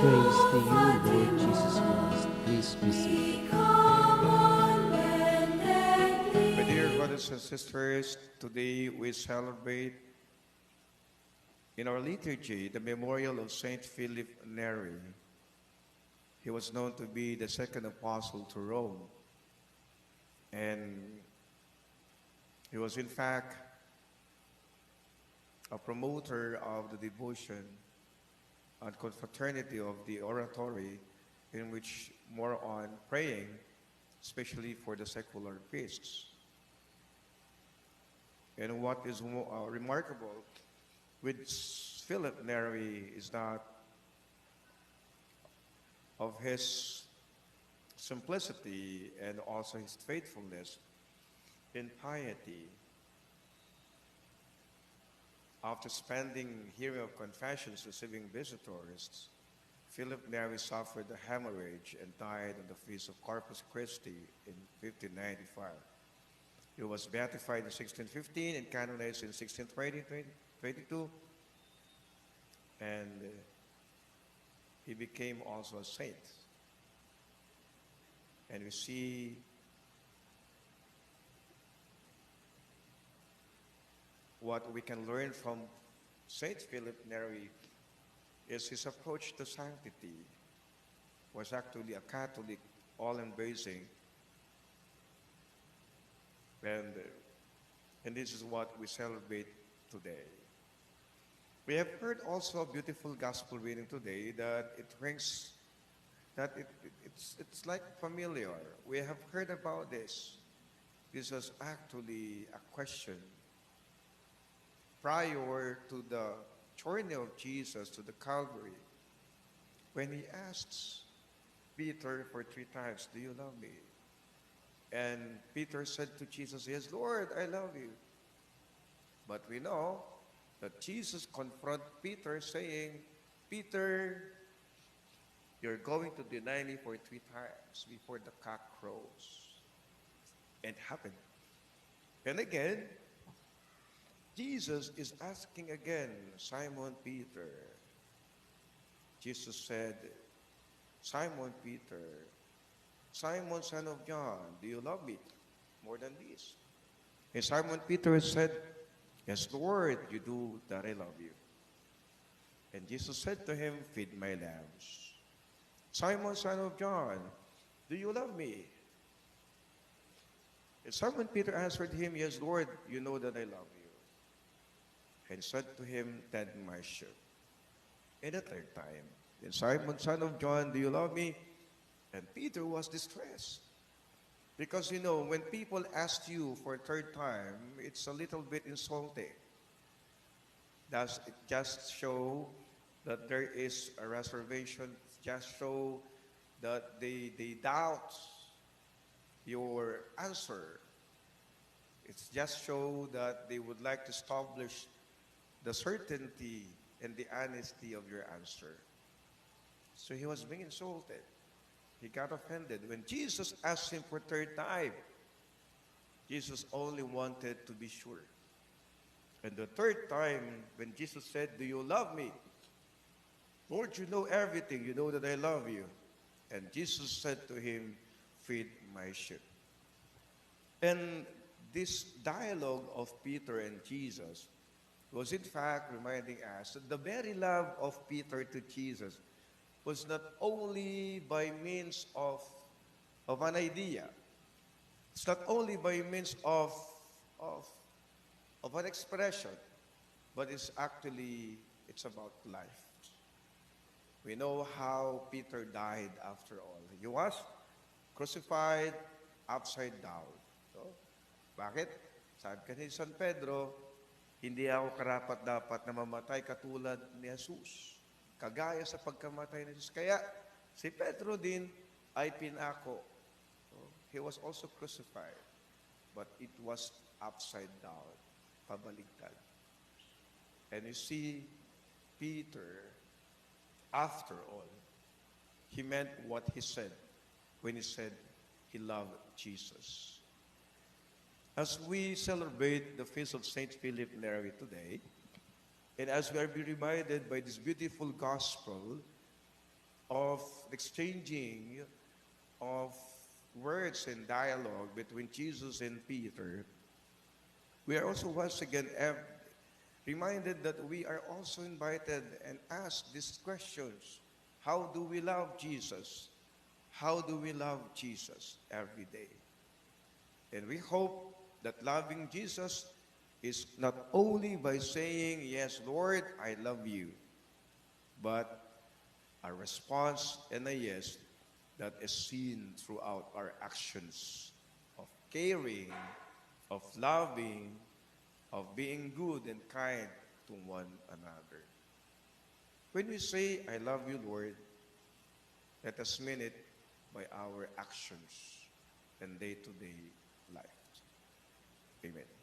Praise to you, Lord Jesus Christ. Please be seated. My dear brothers and sisters, today we celebrate in our liturgy the memorial of Saint Philip Neri. He was known to be the second apostle to Rome, and he was in fact a promoter of the devotion and confraternity of the oratory, in which more on praying, especially for the secular priests. And what is remarkable with Philip Neri is that of his simplicity and also his faithfulness in piety. After spending hearing of confessions, receiving visitors, Philip Neri suffered a hemorrhage and died on the feast of Corpus Christi in 1595. He was beatified in 1615 and canonized in 1622, and he became also a saint. And we see what we can learn from Saint Philip Neri is his approach to sanctity was actually a Catholic, all-embracing, and this is what we celebrate today. We have heard also a beautiful gospel reading today that it rings, that it's like familiar. We have heard about this. This was actually a question prior to the journey of Jesus to the Calvary, when he asks Peter for 3 times, "Do you love me?" And Peter said to Jesus, "Yes, Lord, I love you." But we know that Jesus confronted Peter saying, "Peter, you're going to deny me for 3 times before the cock crows." And it happened. And again, Jesus is asking again, Simon Peter. Jesus said, "Simon Peter, Simon, son of John, do you love me more than this?" And Simon Peter said, "Yes, Lord, you do that I love you." And Jesus said to him, "Feed my lambs." "Simon, son of John, do you love me?" And Simon Peter answered him, "Yes, Lord, you know that I love you." And said to him, "Tend my sheep." And the 3rd time, "And Simon, son of John, do you love me?" And Peter was distressed. Because when people ask you for a 3rd time, it's a little bit insulting. Does it just show that there is a reservation? Just show that they doubt your answer. It's just show that they would like to establish the certainty and the honesty of your answer. So he was being insulted. He got offended. When Jesus asked him for 3rd time, Jesus only wanted to be sure. And the 3rd time, when Jesus said, "Do you love me?" "Lord, you know everything. You know that I love you." And Jesus said to him, "Feed my sheep." And this dialogue of Peter and Jesus was in fact reminding us that the very love of Peter to Jesus was not only by means of an idea. It's not only by means of an expression, but it's about life. We know how Peter died after all. He was crucified upside down. So, bakit? Sabi kasi San Pedro, "Hindi ako karapat-dapat na mamatay katulad ni Jesus." Kagaya sa pagkamatay ni Jesus. Kaya si Pedro din ay pinako. So, he was also crucified. But it was upside down. Pabaligtad. And you see, Peter, after all, he meant what he said when he said he loved Jesus. As we celebrate the feast of Saint Philip Neri today, and as we are being reminded by this beautiful gospel of exchanging of words and dialogue between Jesus and Peter, we are also once again reminded that we are also invited and asked these questions. How do we love Jesus? How do we love Jesus every day? And we hope that loving Jesus is not only by saying, "Yes, Lord, I love you," but a response and a yes that is seen throughout our actions of caring, of loving, of being good and kind to one another. When we say, "I love you, Lord," let us mean it by our actions and day-to-day life. Amen.